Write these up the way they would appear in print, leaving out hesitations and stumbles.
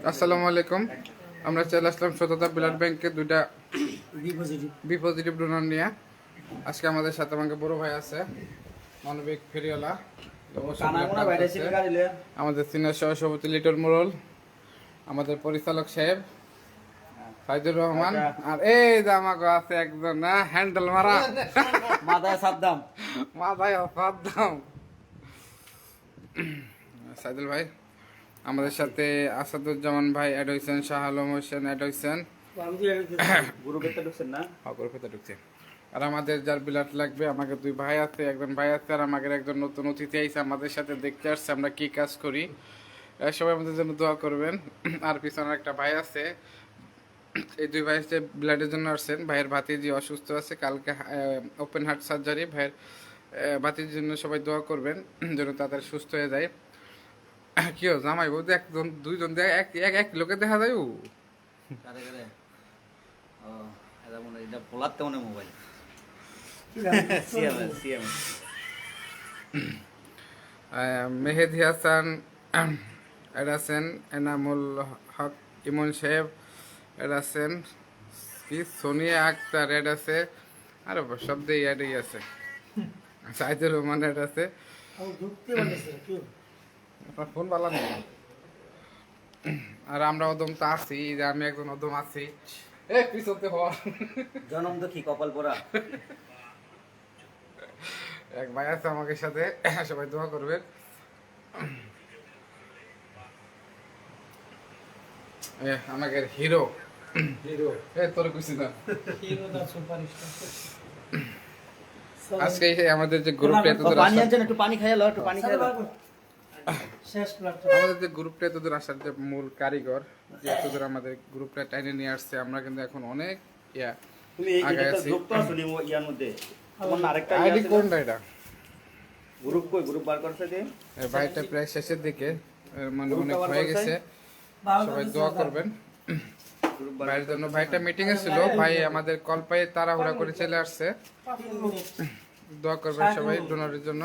আসসালামু আলাইকুম। আমরা চলে আসলাম সততা ব্লাড ব্যাংকে দুইটা বি পজিটিভ ডোনার নিয়ে। আজকে আমাদের সাথে আমাকে বড় ভাই আছে, মানবিক ফেরিওয়ালা, আমাদের সিনিয়র সহসভাপতি লিটন মোড়ল, আমাদের পরিচালক সাহেব ফাইজুর রহমান, আর এই যে আমাকে আছে একজন হ্যান্ডেল মারা মাথায় সাদ্দাম সাইদুল ভাই। আমাদের সাথে আসাদুজ্জামান ভাই অ্যাড হয়েছেন, শাহ আলম হোসেন অ্যাড হয়েছেন, ঢুকছে। আর আমাদের যার বিলাট লাগবে, আমাকে দুই ভাই আছে, একজন ভাই আছে, আর আমাদের একজন নতুন অতিথি আইছে আমাদের সাথে দেখতে আসছে আমরা কি কাজ করি। সবাই আমাদের জন্য দোয়া করবেন। আর পিছনে একটা ভাই আছে, এই দুই ভাই হচ্ছে ব্লাডের জন্য আসছেন। ভাইয়ের ভাতিজি অসুস্থ আছে, কালকে ওপেন হার্ট সার্জারি। ভাইয়ের ভাতিজির জন্য সবাই দোয়া করবেন যেন তাদের সুস্থ হয়ে যায়। কি জামাই বলতে একজন দুইজন এক লোকে দেখা যায়। মেহেদি হাসান এড আছেন, এনামুল হক ইমন সাহেব এড আছেন, কি সোনিয়া আক্তার এড আছে, আর সব দিয়ে এডই আছে। সাইদুর রহমান এড আছে। আপনার ফোন ভালো নেই। আর আমরা ওদম তো আছি, যে আমি একজন ওদম আছি। পিছতে জনম দুঃখী কপাল পোড়া এক ভাই আছে আমাকে সাথে, সবাই দোয়া করবেন। আমাকে হিরো তোর কিছু না। আজকে আমাদের যে গ্রুপটা একটু পানি খাইলো, একটু পানি খাইলো। আমাদের যে গ্রুপটা এতদূর আসার যে মূল কারিগর, যে এতদূর আমাদের গ্রুপটা টাইনে নিয়ে আসছে, আমরা কিন্তু এখন অনেক আগে আছি। আইডি কোনটা এটা? গ্রুপ বার করছে যে ভাইটা প্রায় শেষের দিকে, মানে অনেক হয়ে গেছে। সবাই দোয়া করবেন ভাইয়ের জন্য। ভাইটা মিটিং এ ছিল, ভাই আমাদের কল পাই তাড়াহুড়া করে চলে আসছে। দোয়া করবেন সবাই ডোনারের জন্য।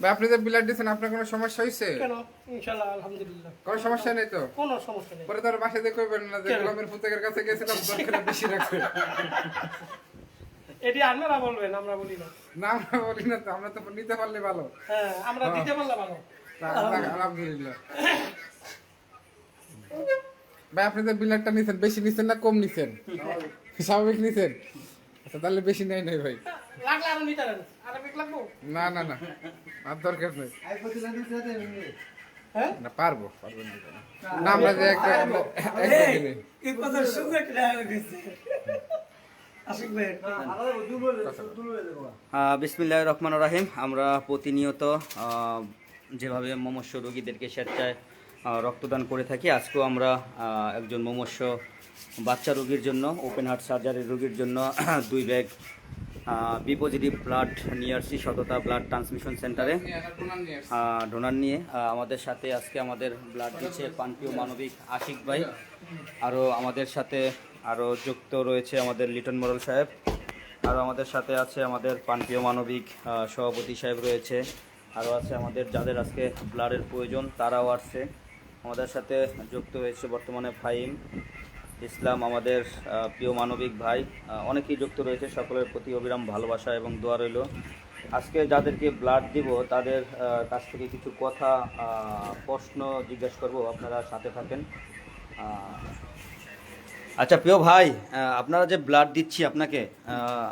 ভাই আপনি যে ব্লাড দিয়েছেন, আপনার কোনো সমস্যা হয়েছে? ইনশাআল্লাহ আলহামদুলিল্লাহ কোনো সমস্যা নেই তো? কোনো সমস্যা নেই। পরে তোর বাসায় দিয়ে কইবেন না যে গোলামের ফুতেকের কাছে গেছিলাম, দরকার বেশি রাখবে। এটি আপনারা বলবেন, আমরা বলি না। না আমরা বলি না তো, আমরা তো নিতে পারলে ভালো। হ্যাঁ, আমরা দিতে পারলে ভালো। আলহামদুলিল্লাহ। ভাই আপনি যে ব্লাডটা নিছেন, বেশি নিছেন না কম নিছেন? স্বাভাবিক নিছেন? আচ্ছা তাহলে বেশি নেই নাই ভাই। লাগলে আরো নিতে পারেন। আরো বেক লাগবো? না না না, আর দরকার নেই। হ্যাঁ না পারবো না, আমরা যে একটা এই কথা শুনে কি লাগছে? আশিক ভাই বিসমিল্লাহির রহমানির রহিম। আমরা প্রতিনিয়ত যেভাবে মুমূর্ষু রোগীদেরকে স্বেচ্ছায় রক্তদান করে থাকি, আজকেও আমরা একজন মুমূর্ষু বাচ্চা রোগীর জন্য, ওপেন হার্ট সার্জারির রোগীর জন্য 2 ব্যাগ বি পজিটিভ ব্লাড নিয়ে আসছি সততা ব্লাড ট্রান্সমিশন সেন্টারে ডোনার নিয়ে। আমাদের সাথে আজকে আমাদের ব্লাড দিচ্ছে প্রাণপ্রিয় মানবিক আশিক ভাই। আরও আমাদের সাথে আরও যুক্ত রয়েছে আমাদের লিটন মোড়ল সাহেব। আরও আমাদের সাথে আছে আমাদের প্রাণপ্রিয় মানবিক সভাপতি সাহেব রয়েছে। আরও আছে আমাদের যাদের আজকে ব্লাডের প্রয়োজন, তারাও আসছে। আমাদের সাথে যুক্ত হয়েছে বর্তমানে ফাহিম ইসলাম, আমাদের প্রিয় মানবিক ভাই। অনেকেই যুক্ত রয়েছে। সকলের প্রতি অবিরাম ভালোবাসা এবং দোয়া রইল। আজকে যাদেরকে ব্লাড দিব তাদের কাছ থেকে কিছু কথা প্রশ্ন জিজ্ঞেস করব, আপনারা সাথে থাকেন। আচ্ছা প্রিয় ভাই, আপনারা যে ব্লাড দিচ্ছি আপনাকে,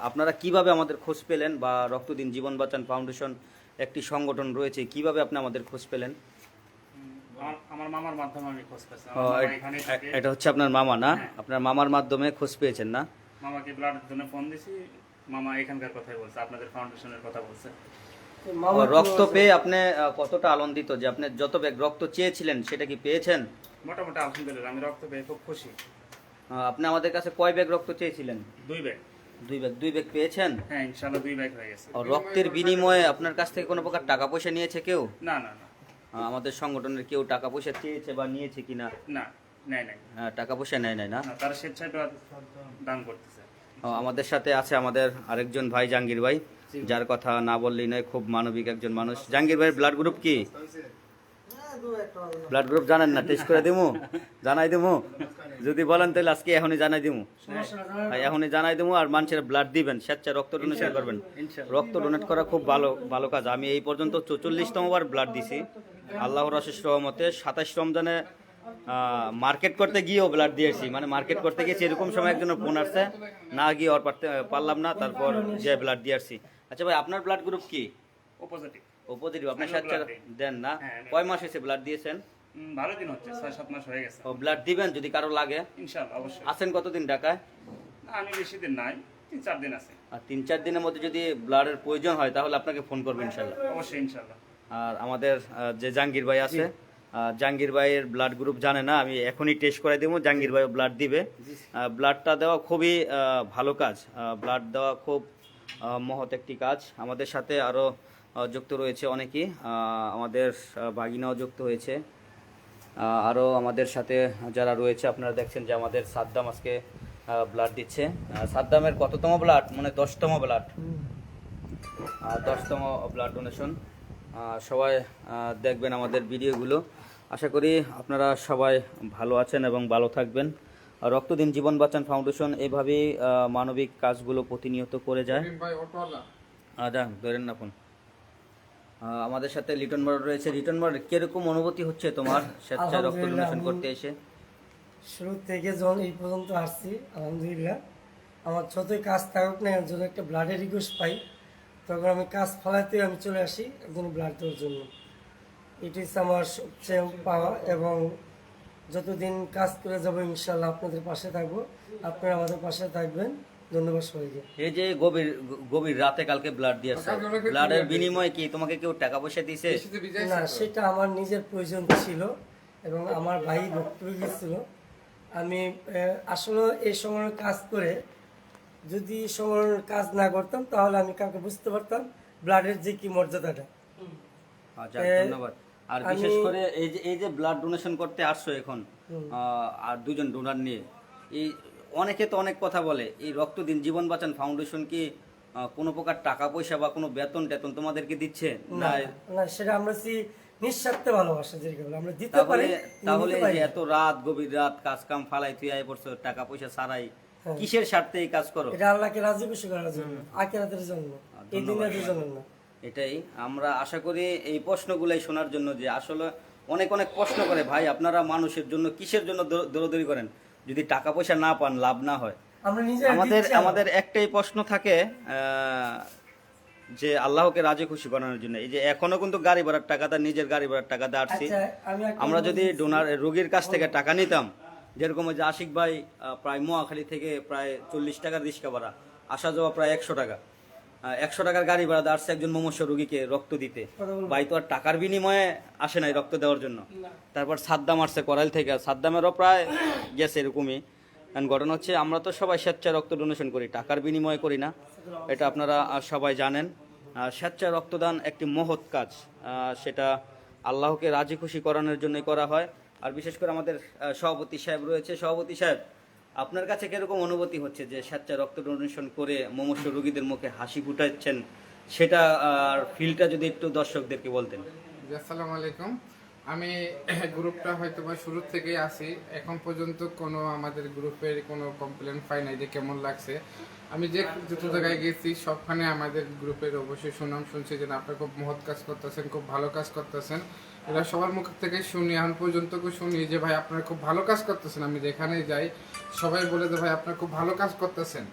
আপনারা কিভাবে আমাদের খোঁজ পেলেন? বা রক্তদিন জীবন বাঁচান ফাউন্ডেশন একটি সংগঠন রয়েছে, কিভাবে আপনি আমাদের খোঁজ পেলেন? আমার মামার মাধ্যমে আমি খোঁজ পেয়েছি। এটা হচ্ছে আপনার মামা না? আপনার মামার মাধ্যমে খোঁজ পেয়েছেন না? মামাকে ব্লাডের জন্য ফোন দিছি, মামা এখানকার কথাই বলছে, আপনাদের ফাউন্ডেশনের কথা বলছে। রক্ত পেয়ে আপনি কতটা আনন্দিত যে আপনি যত ব্যাগ রক্ত চেয়েছিলেন সেটা কি পেয়েছেন? মোটামুটি আলহামদুলিল্লাহ, আমি রক্ত পেয়ে খুব খুশি। আপনি আমাদের কাছে কয় ব্যাগ রক্ত চেয়েছিলেন? 2 ব্যাগ। 2 ব্যাগ পেয়েছেন? হ্যাঁ ইনশাআল্লাহ 2 ব্যাগ হয়ে গেছে। রক্তের বিনিময়ে আপনার কাছ থেকে কোনো প্রকার টাকা পয়সা নিয়েছে কেউ? না না না। আমাদের সংগঠনের কেউ টাকা পয়সা চেয়েছে বা নিয়েছে কিনা? না, নেয় নাই। টাকা পয়সা নেয় নাই না? তারা স্বেচ্ছায় দান করতেছে। আমাদের সাথে আছে আমাদের আরেকজন ভাই জাহাঙ্গীর ভাই। যার কথা না বললেই নয়, খুব মানবিক একজন মানুষ। জাহাঙ্গীর ভাইয়ের ব্লাড গ্রুপ কি? ব্লাড গ্রুপ জানেন না? টেস্ট করে দিমু, জানাই দিমু। যদি বলেন তাহলে আজকে এখনই জানাই দিমু, এখনই জানাই দিমু। আর মানুষের ব্লাড দিবেন, স্বেচ্ছায় রক্ত ডোনেশন করবেন। রক্ত ডোনেট করা খুব ভালো ভালো কাজ। আমি এই পর্যন্ত 44তম বার ব্লাড দিছি আল্লাহর অশেষ রহমতে। 27 রমজানে মার্কেট করতে গিয়েও ব্লাড দিয়েছি, মানে মার্কেট করতে গিয়েছি এরকম সময় একজনের ফোন আসছে, না গিয়ে আর পারলাম না, তারপর যে ব্লাড দিয়ে আসছি। আচ্ছা ভাই, আপনার ব্লাড গ্রুপ কি? ও পজিটিভ। পজিটিভ। আপনার স্বেচ্ছা blood দিই। দেন না? হ্যাঁ, কয় মাস হয়েছে ব্লাড দিয়েছেন? ভালো দিন হচ্ছে, 6-7 মাস হয়ে গেছে। ও ব্লাড দিবেন যদি কারো লাগে? ইনশাআল্লাহ অবশ্যই। আছেন কতদিন ঢাকায়? না, আমি বেশি দিন নাই, 3-4 দিন আছে। আর 3-4 দিনের মধ্যে যদি ব্লাডের প্রয়োজন হয় তাহলে আপনাকে ফোন করবো ইনশাল্লাহ। অবশ্যই ইনশাআল্লাহ। আর আমাদের যে জাহাঙ্গীর ভাই আছে, জাহাঙ্গীর ভাইয়ের ব্লাড গ্রুপ জানে না, আমি এখনই টেস্ট করে দেবো। জাহাঙ্গীর ভাই ব্লাড দিবে। ব্লাডটা দেওয়া খুবই ভালো কাজ, ব্লাড দেওয়া খুব মহৎ একটি কাজ। আমাদের সাথে আরও যুক্ত রয়েছে অনেকেই, আমাদের ভাগিনাও যুক্ত হয়েছে। আরও আমাদের সাথে যারা রয়েছে আপনারা দেখছেন যে আমাদের সাদ্দাম আজকে ব্লাড দিচ্ছে। সাদ্দামের কততম ব্লাড? মানে 10তম ব্লাড, 10তম ব্লাড ডোনেশন। সবাই দেখবেন আমাদের ভিডিওগুলো। আশা করি আপনারা সবাই ভালো আছেন এবং ভালো থাকবেন। রক্ত দিন জীবন বাঁচান ফাউন্ডেশন এইভাবেই মানবিক কাজগুলো প্রতিনিয়ত করে যায়। ভাই অটোওয়ালা যান ধরেন না ফোন। আমাদের সাথে লিটন মার রয়েছে। লিটন মার, কিরকম অনুভূতি হচ্ছে তোমার স্বেচ্ছায় রক্ত ডোনেশন করতে এসে? শুরু থেকে যখন এই পর্যন্ত আসছি, আলহামদুলিল্লাহ, আমার যতই কাজ থাকুক না, যদি একটা ব্লাডের রিকোয়েস্ট পাই তখন আমি কাজ ফলাতে আমি চলে আসি একজন ব্লাড দেওয়ার জন্য। এটি হচ্ছে আমার সবচেয়ে পাওয়া। এবং যতদিন কাজ করে যাবো ইনশাল্লাহ আপনাদের পাশে থাকবো, আপনারা আমাদের পাশে থাকবেন। ধন্যবাদ সবাইকে। এই যে গভীর রাতে কালকে ব্লাড দিয়েছে, ব্লাডের বিনিময়ে কি তোমাকে কেউ টাকা পয়সা দিয়েছে? না, সেটা আমার নিজের প্রয়োজন ছিল এবং আমার ভাই বক্তব্য গিয়েছিল। আমি আসলে এই সময়ের কাজ করে যদি সময়ের কাজ না করতাম তাহলে আমি কাউকে বুঝতে পারতাম ব্লাডের যে কি মর্যাদাটা। আচ্ছা, ধন্যবাদ। আর বিশেষ করে এই যে ব্লাড ডোনেশন করতে আসছো এখন, আর দুজন ডোনার নিয়ে, এই অনেকে তো অনেক কথা বলে, এই রক্ত দিন জীবন বাঁচান ফাউন্ডেশন কি কোনো প্রকার টাকা পয়সা বা কোনো বেতন টেতন তোমাদেরকে দিচ্ছে? না না, সেটা আমরা নিঃস্বার্থে ভালোবাসা যেটা আমরা দিতে পারি। তাহলে এই যে এত রাত, গভীর রাত কাজ কাম ফালাই তুই আয় পড়ছো, টাকা পয়সা ছাড়াই কিসের স্বার্থে এই কাজ করো? এটা আল্লাহকে রাজি খুশি করার জন্য, আখিরাতের জন্য, এই দুনিয়ার জন্য না। এটাই আমরা আশা করি এই প্রশ্নগুলাই শোনার জন্য, যে আসলে অনেক অনেক প্রশ্ন করে ভাই আপনারা মানুষের জন্য কিসের জন্য দৌড়দৌড়ি করেন, যদি টাকা পয়সা না পান, লাভ না হয়। আমরা নিজে আমাদের একটাই প্রশ্ন থাকে, যে আল্লাহকে রাজি খুশি বানানোর জন্য। এই যে এখনো কিন্তু গাড়ি ভাড়ার টাকাটা, নিজের গাড়ি ভাড়ার টাকাটা আসছি। আমরা যদি ডোনার রোগীর কাছ থেকে টাকা নিতাম, যেরকম যে আশিক ভাই প্রায় মোয়াখালী থেকে প্রায় 40 টাকার রিক্সা ভাড়া, আসা যাওয়া প্রায় 100 টাকা, 100 টাকার গাড়ি ভাড়া আসছে একজন মুমূর্ষু রোগীকে রক্ত দিতে। ভাই তো আর টাকার বিনিময়ে আসে নাই রক্ত দেওয়ার জন্য। তারপর সাদ্দাম আসছে করাইল থেকে, সাদ্দামেরও প্রায় গেছে এরকমই। কারণ ঘটনা হচ্ছে আমরা তো সবাই স্বেচ্ছায় রক্ত ডোনেশন করি, টাকার বিনিময়ে করি না, এটা আপনারা সবাই জানেন। স্বেচ্ছায় রক্তদান একটি মহৎ কাজ, সেটা আল্লাহকে রাজি খুশি করানোর জন্যই করা হয়। আর বিশেষ করে আমাদের সভাপতি সাহেব রয়েছে। সভাপতি সাহেব, আপনার কাছে কিরকম অনুভূতি হচ্ছে যে স্বেচ্ছায় রক্ত ডোনেশন করে মুমূর্ষু রোগীদের মুখে হাসি ফুটাচ্ছেন, সেটা আর ফিলটা যদি একটু দর্শকদেরকে বলতেন। আসসালামু আলাইকুম। আমি গ্রুপটা হয়তো বা শুরু থেকেই আছি, এখন পর্যন্ত কোনো আমাদের গ্রুপের কোনো কমপ্লেন পাই নাই যে কেমন লাগছে। আমি যে যত জায়গায় গেছি সবখানে আমাদের গ্রুপের অবশ্যই সুনাম শুনছি যে আপনারা খুব মহৎ কাজ করতেছেন, খুব ভালো কাজ করতেছেন। এরা সবার মুখ থেকে শুনি, এখন পর্যন্ত শুনি যে ভাই আপনারা খুব ভালো কাজ করতেছেন। আমি যেখানেই যাই সবাই বলে যে ভাই আপনারা খুব ভালো কাজ করতেছেন,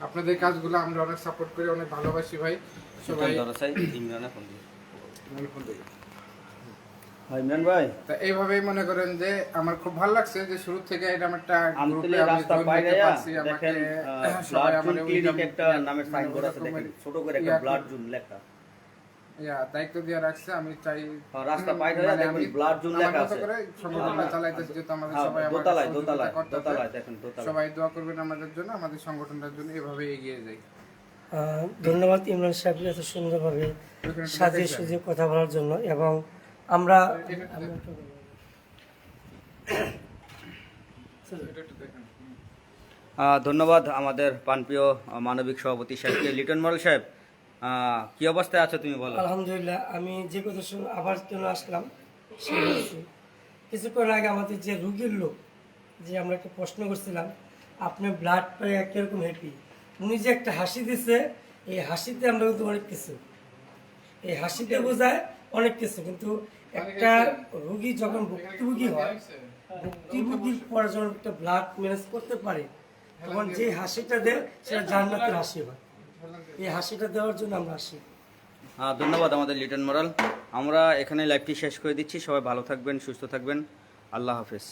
আপনাদের কাজগুলো আমরা অনেক সাপোর্ট করি, অনেক ভালোবাসি ভাই সবাই। ইমরান ভাই, তা এইভাবেই মনে করেন যে আমার খুব ভালো লাগছে যে শুরু থেকে এরকম একটা গ্রুপে আমি রাস্তা join বাইরে হতে পারছি। দেখেন আমাকে সবাই ব্লাড আমার জুন ক্লিনিক একটা নামের সাইনবোর্ড আছে, দেখেন ছোট করে একটা ব্লাড জুন লেখা, দায়িত্ব দিয়ে রাখছে। আমি চাই রাস্তা বাইরে দেখেন ব্লাড জুন লেখা আছে, সংগঠনটা চালাইতেছি যেহেতু আমাদের সবাই আমার দোতলায় দেখেন সবাই দোয়া করবেন আমাদের জন্য, আমাদের সংগঠনটার জন্য এভাবে এগিয়ে যাই। ধন্যবাদ ইমরান সাহেবকে এত সুন্দরভাবে সাজিয়ে সুজিয়ে কথা বলার জন্য। এবং আমরা ধন্যবাদ আমাদের প্রাণপ্রিয় মানবিক সভাপতি সাহেবকে। লিটন মডেল সাহেব, কি অবস্থায় আছো তুমি বলো? আলহামদুলিল্লাহ, আমি যে কথা শুনে আবার কেন আসলাম সে বলছি। কিছুক্ষণ আগে আমাদের যে রুগীর লোক, যে আমরা একটা প্রশ্ন করছিলাম আপনি ব্লাড পাইয়া কিরকম হ্যাপি, উনি যে একটা হাসি দিছে, এই হাসিতে আমরা কিন্তু অনেক কিছু, এই হাসিতে বোঝায় অনেক কিছু। কিন্তু একটা রুগী যখন ভুক্তভোগী হয়, ভুক্তভোগীর পর যখন একটা ব্লাড ম্যানেজ করতে পারে, তখন যে হাসিটা দেয় সেটা জান্নাতের হাসি হয়। এই হাসিটা দেওয়ার জন্য আমরা আসি। ধন্যবাদ আমাদের লিটন মোরাল। আমরা এখানে লাইভটি শেষ করে দিচ্ছি। সবাই ভালো থাকবেন, সুস্থ থাকবেন। আল্লাহ হাফেজ।